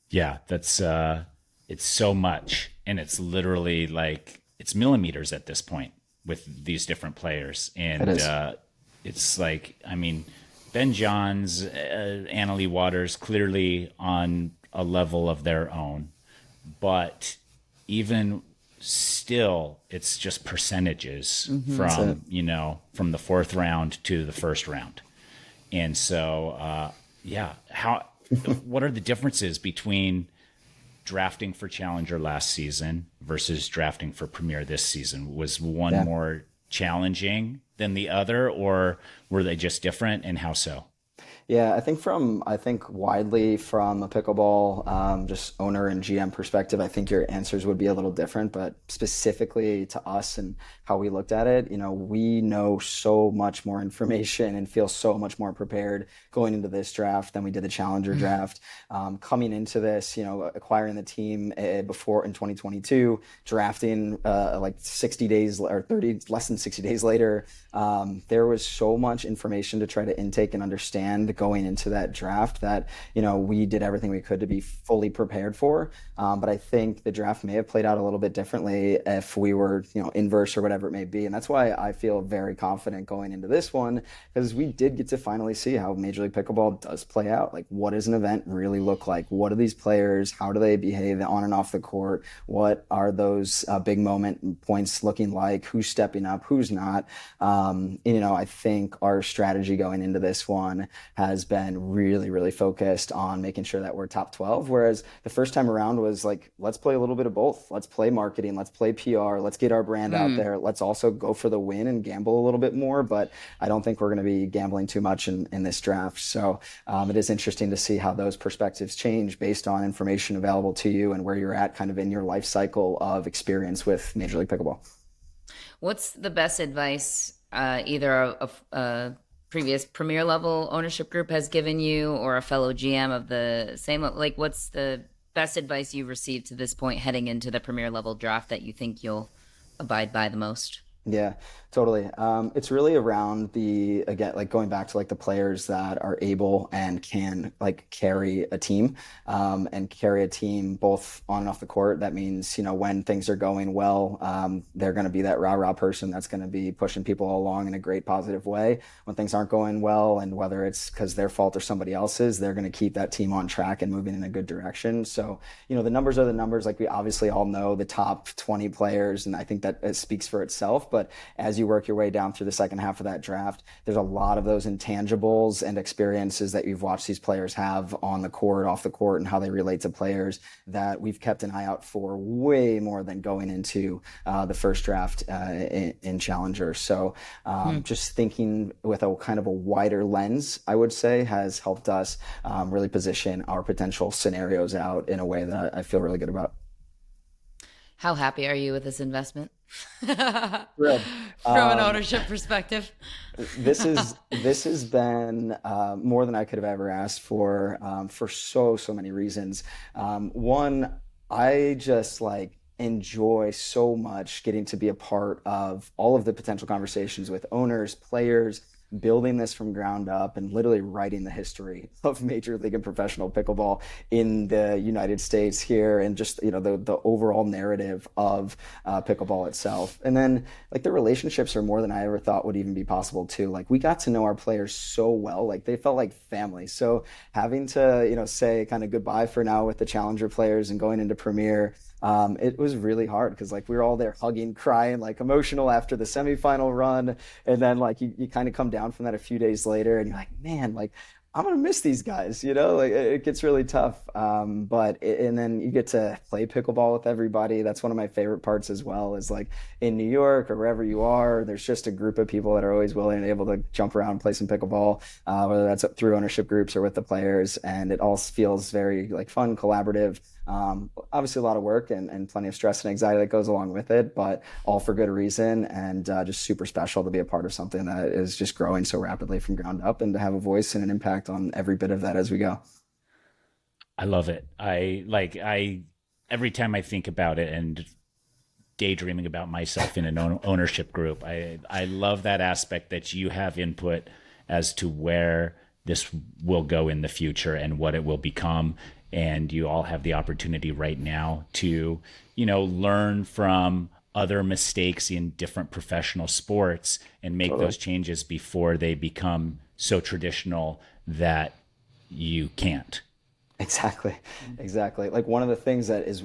Yeah, that's it's so much, and it's literally like it's millimeters at this point with these different players, and It is. it's like, I mean, Ben Johns, Annalie Waters, clearly on a level of their own, but even still, it's just percentages from from the 4th round to the 1st round, and so what are the differences between drafting for Challenger last season versus drafting for Premier this season? Was one more challenging than the other, or were they just different, and how so? Yeah, I think widely from a pickleball just owner and GM perspective, I think your answers would be a little different. But specifically to us and how we looked at it, we know so much more information and feel so much more prepared going into this draft than we did the Challenger draft. Coming into this, acquiring the team before in 2022, drafting like 60 days or less than 60 days later, there was so much information to try to intake and understand going into that draft that, we did everything we could to be fully prepared for. But I think the draft may have played out a little bit differently if we were, inverse or whatever it may be. And that's why I feel very confident going into this one, because we did get to finally see how Major League Pickleball does play out. Like, what does an event really look like? What are these players? How do they behave on and off the court? What are those big moment points looking like? Who's stepping up? Who's not? I think our strategy going into this one has been really, really focused on making sure that we're top 12. Whereas the first time around was like, let's play a little bit of both. Let's play marketing. Let's play PR. Let's get our brand out there. Let's also go for the win and gamble a little bit more. But I don't think we're going to be gambling too much in this draft. So it is interesting to see how those perspectives change based on information available to you and where you're at kind of in your life cycle of experience with Major League Pickleball. What's the best advice either a previous Premier level ownership group has given you, or a fellow GM of the same? Like, what's the best advice you've received to this point heading into the Premier level draft that you think you'll abide by the most? Yeah, totally. It's really around again, like going back to like the players that are able and can like carry a team, and carry a team both on and off the court. That means, when things are going well, they're going to be that rah-rah person that's going to be pushing people along in a great positive way. When things aren't going well, and whether it's because their fault or somebody else's, they're going to keep that team on track and moving in a good direction. So, the numbers are the numbers. Like, we obviously all know the top 20 players, and I think that it speaks for itself. But as as you work your way down through the second half of that draft, there's a lot of those intangibles and experiences that you've watched these players have on the court, off the court, and how they relate to players that we've kept an eye out for way more than going into the first draft in Challenger. So just thinking with a kind of a wider lens, I would say, has helped us really position our potential scenarios out in a way that I feel really good about. How happy are you with this investment? Thrilled. From an ownership perspective. This has been more than I could have ever asked for so many reasons. One, I just enjoy so much getting to be a part of all of the potential conversations with owners, players, building this from ground up and literally writing the history of Major League and professional pickleball in the United States here, and just the overall narrative of pickleball itself. And then the relationships are more than I ever thought would even be possible too. We got to know our players so well, they felt like family. So having to say kind of goodbye for now with the Challenger players and going into Premier, it was really hard because we were all there hugging, crying, emotional after the semifinal run. And then you kind of come down from that a few days later and you're like, man, I'm going to miss these guys, it gets really tough. And then you get to play pickleball with everybody. That's one of my favorite parts as well, is in New York or wherever you are, there's just a group of people that are always willing and able to jump around and play some pickleball, whether that's through ownership groups or with the players. And it all feels very fun, collaborative. Obviously a lot of work and plenty of stress and anxiety that goes along with it, but all for good reason, and just super special to be a part of something that is just growing so rapidly from ground up, and to have a voice and an impact on every bit of that as we go. I love it. I every time I think about it and daydreaming about myself in an ownership group, I love that aspect that you have input as to where this will go in the future and what it will become. And you all have the opportunity right now to, learn from other mistakes in different professional sports and make those changes before they become so traditional that you can't. Exactly. One of the things that is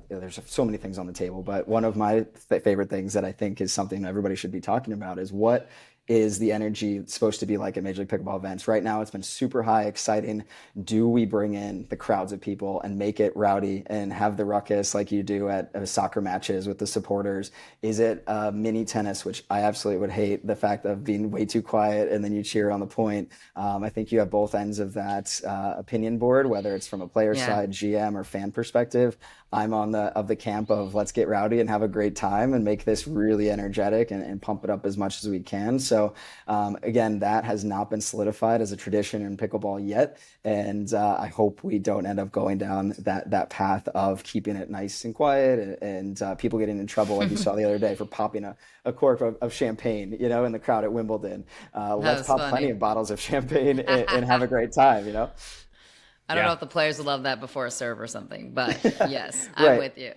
there's so many things on the table, but one of my favorite things that I think is something everybody should be talking about is what is the energy supposed to be like at Major League Pickleball events. Right now, it's been super high, exciting. Do we bring in the crowds of people and make it rowdy and have the ruckus like you do at soccer matches with the supporters? Is it mini tennis, which I absolutely would hate, the fact of being way too quiet and then you cheer on the point? I think you have both ends of that opinion board, whether it's from a player side, GM, or fan perspective. I'm on the camp of let's get rowdy and have a great time and make this really energetic and pump it up as much as we can. So again, that has not been solidified as a tradition in pickleball yet. And I hope we don't end up going down that path of keeping it nice and quiet and people getting in trouble like you saw the other day for popping a cork of champagne, in the crowd at Wimbledon. Let's pop plenty of bottles of champagne and have a great time, I don't know if the players would love that before a serve or something, but yes, I'm with you.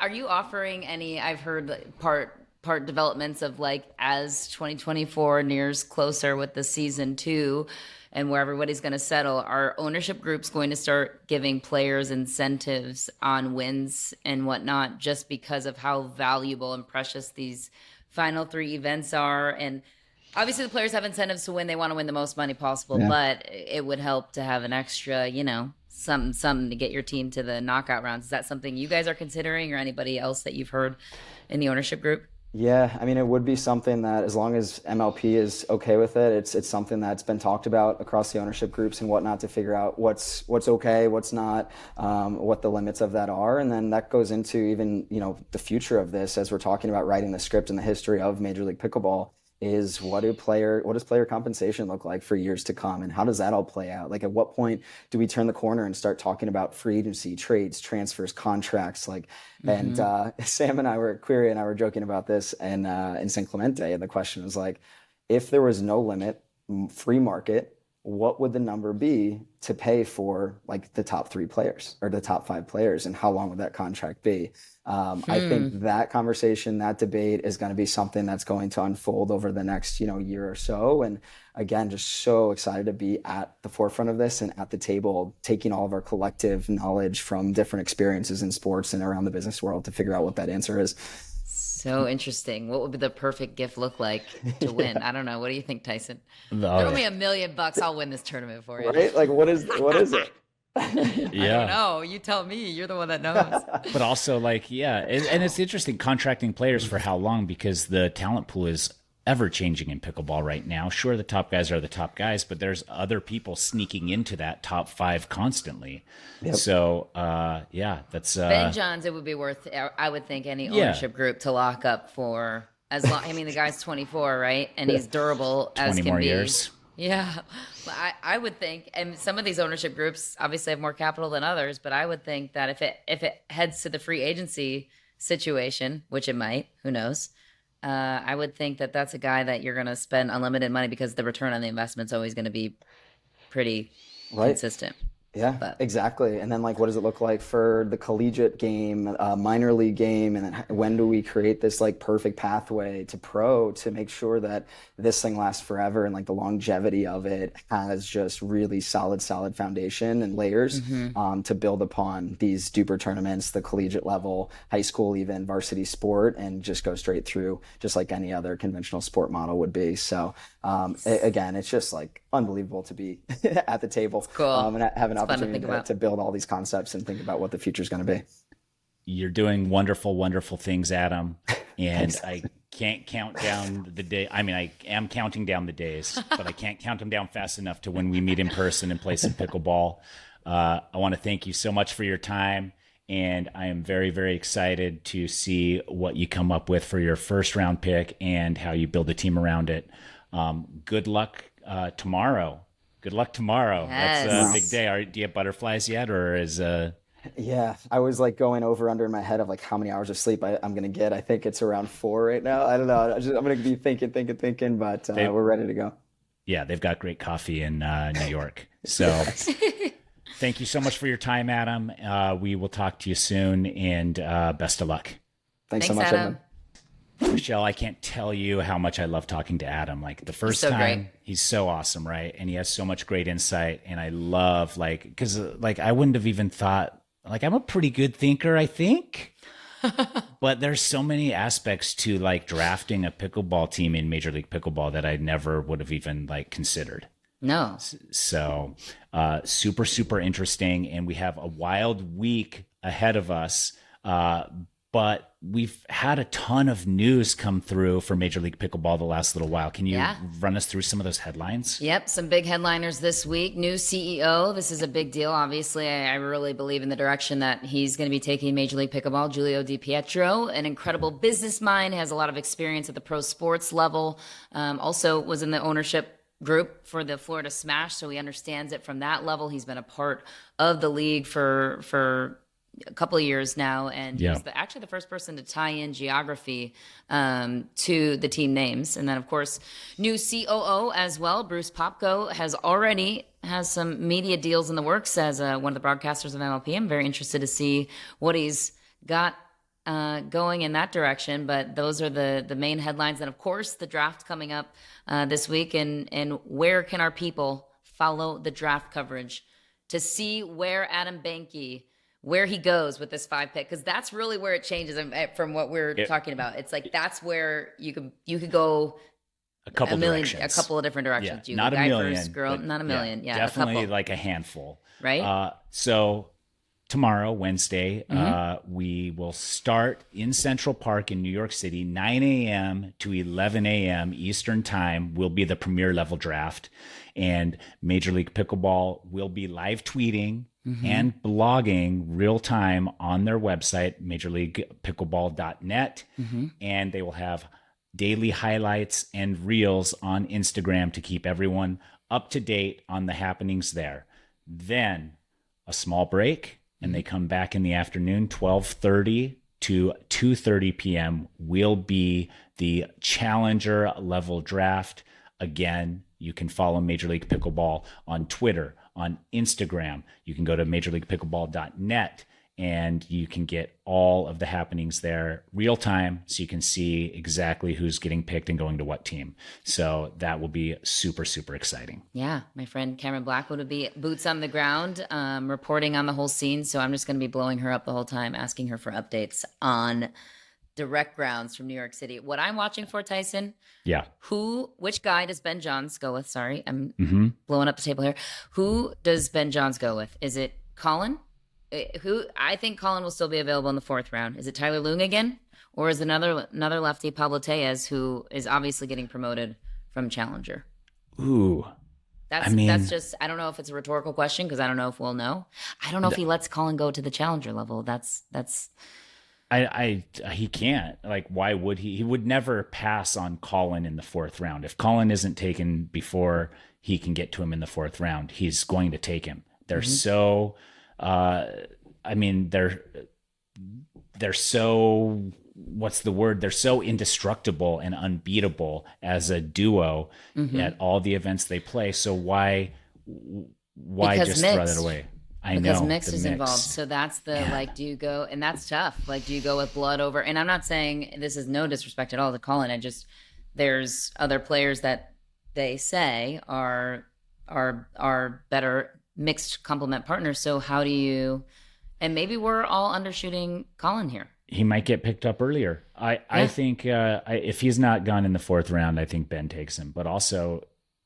Are you offering any, I've heard part developments of as 2024 nears closer with the season 2 and where everybody's going to settle, are ownership groups going to start giving players incentives on wins and whatnot, just because of how valuable and precious these final 3 events are? And obviously the players have incentives to win. They want to win the most money possible, but it would help to have an extra, something to get your team to the knockout rounds. Is that something you guys are considering, or anybody else that you've heard in the ownership group? Yeah, I mean, it would be something that, as long as MLP is okay with it, it's something that's been talked about across the ownership groups and whatnot, to figure out what's okay, what's not, what the limits of that are. And then that goes into even, the future of this, as we're talking about writing the script and the history of Major League Pickleball, is what does player compensation look like for years to come, and how does that all play out? At what point do we turn the corner and start talking about free agency, trades, transfers, contracts? And Sam and I Query and I were joking about this in San Clemente, and the question was if there was no limit, free market, what would the number be to pay for the top 3 players or the top 5 players, and how long would that contract be? I think that conversation, that debate is going to be something that's going to unfold over the next, year or so. And again, just so excited to be at the forefront of this and at the table, taking all of our collective knowledge from different experiences in sports and around the business world to figure out what that answer is. So interesting. What would the perfect gift look like to win? I don't know. What do you think, Tyson? Oh, Throw me $1 million. I'll win this tournament for you. Right? Like, what is it? I don't know. You tell me. You're the one that knows. But also, like, yeah, and it's interesting contracting players for how long, because the talent pool is ever changing in pickleball right now. Sure, the top guys are the top guys, but there's other people sneaking into that top 5 constantly. Yep. So, yeah, that's Ben Johns. It would be worth, I would think, any ownership group to lock up for as long. I mean, the guy's 24, right? And he's durable as 20 can more be. years. Yeah, I would think, and some of these ownership groups obviously have more capital than others, but I would think that if it heads to the free agency situation, which it might, who knows, I would think that that's a guy that you're going to spend unlimited money, because the return on the investment is always going to be pretty consistent. Yeah, exactly. And then, like, what does it look like for the collegiate game, minor league game? And then when do we create this, like, perfect pathway to pro to make sure that this thing lasts forever, and, like, the longevity of it has just really solid foundation and layers to build upon these duper tournaments, the collegiate level, high school, even varsity sport, and just go straight through just like any other conventional sport model would be. So again, it's just like unbelievable to be at the table and have an opportunity to build all these concepts and think about what the future is going to be. You're doing wonderful, wonderful things, Adam. And I can't count down the day. I mean, I am counting down the days, but I can't count them down fast enough to when we meet in person and play some pickleball. I want to thank you so much for your time. And I am very, very excited to see what you come up with for your first round pick and how you build a team around it. Good luck tomorrow. Good luck tomorrow. Yes. That's a big day. Do you have butterflies yet, or is Yeah, I was like going over under in my head of like how many hours of sleep I'm going to get. I think it's around 4 right now. I don't know. I'm going to be thinking, but we're ready to go. Yeah, they've got great coffee in New York. So thank you so much for your time, Adam. We will talk to you soon, and best of luck. Thanks so much, Adam. Michelle, I can't tell you how much I love talking to Adam. Like the first time, he's so awesome, right? And he has so much great insight. And I love, like, because like I wouldn't have even thought, like, I'm a pretty good thinker, I think. But there's so many aspects to like drafting a pickleball team in Major League Pickleball that I never would have even like considered. No. So super, super interesting. And we have a wild week ahead of us. But we've had a ton of news come through for Major League Pickleball the last little while. Can you run us through some of those headlines? Yep, some big headliners this week. New CEO. This is a big deal. Obviously, I really believe in the direction that he's going to be taking Major League Pickleball. Giulio Di Pietro, an incredible business mind, has a lot of experience at the pro sports level. Also was in the ownership group for the Florida Smash, so he understands it from that level. He's been a part of the league for a couple of years now, and he's actually the first person to tie in geography to the team names. And then, of course, new COO as well. Bruce Popko has some media deals in the works as one of the broadcasters of MLP. I'm very interested to see what he's got going in that direction. But those are the main headlines. And, of course, the draft coming up this week. And where can our people follow the draft coverage to see where Adam Behnke, where he goes with this 5 pick, because that's really where it changes from what we're talking about. It's like that's where you could go a couple of different directions. Yeah, not a million, first, girl, not a million. Yeah, definitely like a handful. Right. So tomorrow, Wednesday, we will start in Central Park in New York City, 9 a.m. to 11 a.m. Eastern Time will be the premier level draft, and Major League Pickleball will be live tweeting and blogging real time on their website, majorleaguepickleball.net. And they will have daily highlights and reels on Instagram to keep everyone up to date on the happenings there. Then a small break, and they come back in the afternoon, 12:30 to 2:30 p.m. will be the challenger level draft. Again, you can follow Major League Pickleball on Twitter, on Instagram. You can go to majorleaguepickleball.net and you can get all of the happenings there real time, so you can see exactly who's getting picked and going to what team. So that will be super, super exciting. Yeah, my friend Cameron Blackwood will be boots on the ground, reporting on the whole scene. So I'm just going to be blowing her up the whole time, asking her for updates on direct grounds from New York City. What I'm watching for, Tyson, Yeah. which guy does Ben Johns go with? Sorry, I'm Mm-hmm. blowing up the table here. Who does Ben Johns go with? Is it Colin? Who I think Colin will still be available in the 4th round. Is it Tyler Loong again? Or is another lefty, Pablo Tellez, who is obviously getting promoted from Challenger? Ooh. That's just, I don't know if it's a rhetorical question because I don't know if we'll know. I don't know if he lets Colin go to the Challenger level. He can't. Like, why would he? He would never pass on Colin in the 4th round. If Colin isn't taken before he can get to him in the 4th round, he's going to take him. They're so, they're so, what's the word? They're so indestructible and unbeatable as a duo at all the events they play. So why Because just mixed. throw that away? Because know mixed the is mix. involved. So that's the, like, do you go, and that's tough. Like, do you go with blood over, and I'm not saying this is no disrespect at all to Colin. There's other players that they say are better mixed complement partners. So how do you, and maybe we're all undershooting Colin here. He might get picked up earlier. I think if he's not gone in the 4th round, I think Ben takes him. But also,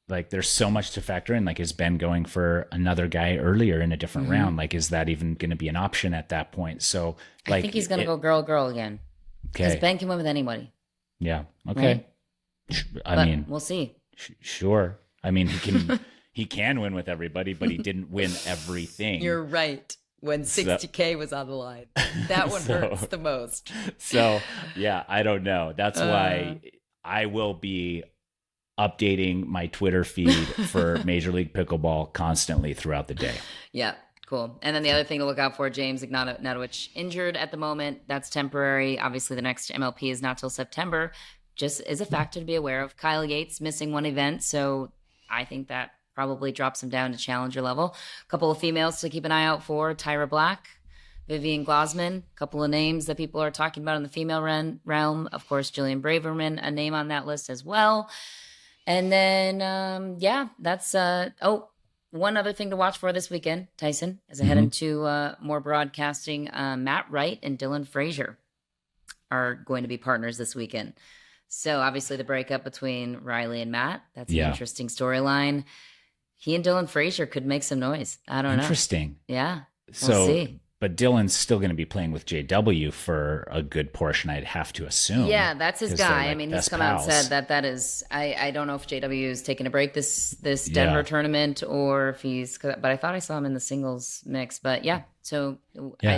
like, there's so much to factor in. Like, is Ben going for another guy earlier in a different round? Like, is that even going to be an option at that point? So, like, I think he's going to go girl again. Because Ben can win with anybody. Yeah. Okay. Right? I mean, we'll see. Sure. I mean, he can win with everybody, but he didn't win everything. You're right. When 60K was on the line, that one hurts the most. So, yeah, I don't know. That's why I will be updating my Twitter feed for Major League Pickleball constantly throughout the day. Yeah, cool. And then the other thing to look out for, James Ignatowicz injured at the moment. That's temporary. Obviously, the next MLP is not till September. Just is a factor to be aware of. Kyle Yates missing one event, so I think that probably drops him down to challenger level. A couple of females to keep an eye out for: Tyra Black, Vivian Glosman. A couple of names that people are talking about in the female realm. Of course, Jillian Braverman, a name on that list as well. And then, that's one other thing to watch for this weekend, Tyson, as I head into more broadcasting. Matt Wright and Dylan Frazier are going to be partners this weekend. So obviously the breakup between Riley and Matt, that's an interesting storyline. He and Dylan Frazier could make some noise. I don't know. Interesting. Yeah. We'll see. But Dylan's still going to be playing with JW for a good portion, I'd have to assume. Yeah, that's his guy. Like, I mean, he's come out and said that is, I don't know if JW is taking a break this Denver tournament or if but I thought I saw him in the singles mix. But I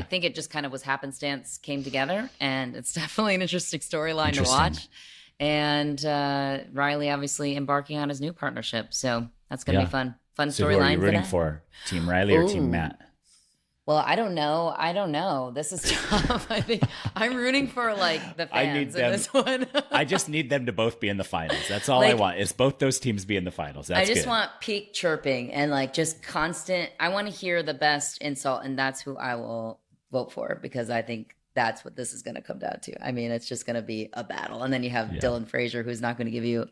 think it just kind of was happenstance, came together, and it's definitely an interesting storyline to watch. And Riley obviously embarking on his new partnership. So that's going to be fun. Fun so storyline. Who are you rooting for? Team Riley or Team Matt? Well, I don't know. This is tough. I think I'm rooting for like the fans in this one. I just need them to both be in the finals. That's all I want. Is both those teams be in the finals. That's I just good. want peak chirping and like just constant. I want to hear the best insult, and that's who I will vote for because I think that's what this is going to come down to. I mean, it's just going to be a battle, and then you have Dylan Frazier, who's not going to give you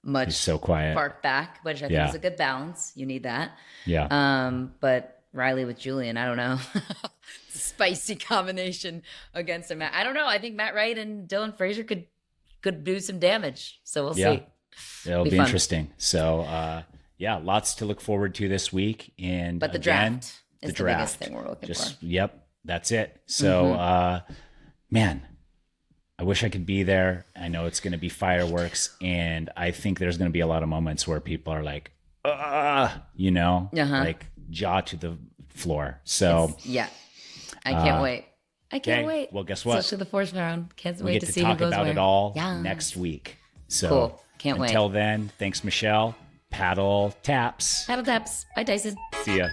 much. He's so quiet. Spark back, which I think is a good balance. You need that. Yeah. But Riley with Julian, I don't know. Spicy combination against him. I don't know. I think Matt Wright and Dylan Frazier could do some damage. So we'll see. It'll be interesting. So lots to look forward to this week. But the draft is the biggest thing we're looking for. Yep, that's it. So man, I wish I could be there. I know it's going to be fireworks, and I think there's going to be a lot of moments where people are like, like jaw to the floor. So I can't wait. I can't wait. Well, guess what? Especially the 4th round. Can't we wait get to see talk who goes about where. it all next week. So cool. Can't wait. Until then, thanks, Michelle. Paddle taps. Paddle taps. Bye, Tyson. See ya.